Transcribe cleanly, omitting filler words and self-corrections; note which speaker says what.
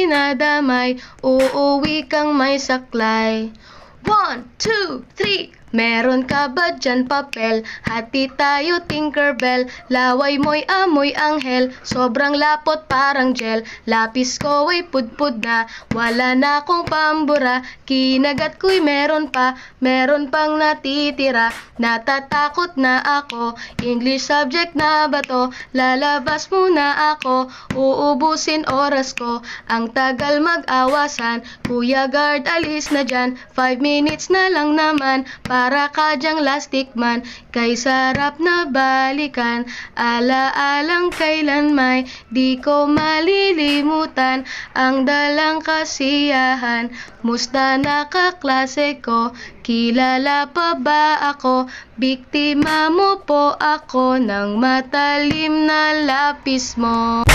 Speaker 1: dinadamay, uuwi kang may saklay. 1, 2, 3. Meron ka ba dyan papel? Hati tayo Tinkerbell. Laway mo'y amoy anghel, sobrang lapot parang gel. Lapis ko ay pudpud na, wala na akong pambura. Kinagat ko'y meron pa, meron pang natitira. Natatakot na ako, English subject na ba to? Lalabas muna ako, uubusin oras ko. Ang tagal mag-awasan, Kuya Guard alis na dyan. 5 minutes na lang naman, para ka dyang lastic man, kay sarap na balikan. Ala-alang kailan may di ko malilimutan ang dalang kasiyahan. Musta na kaklase ko, kilala pa ba ako? Biktima mo po ako ng matalim na lapis mo.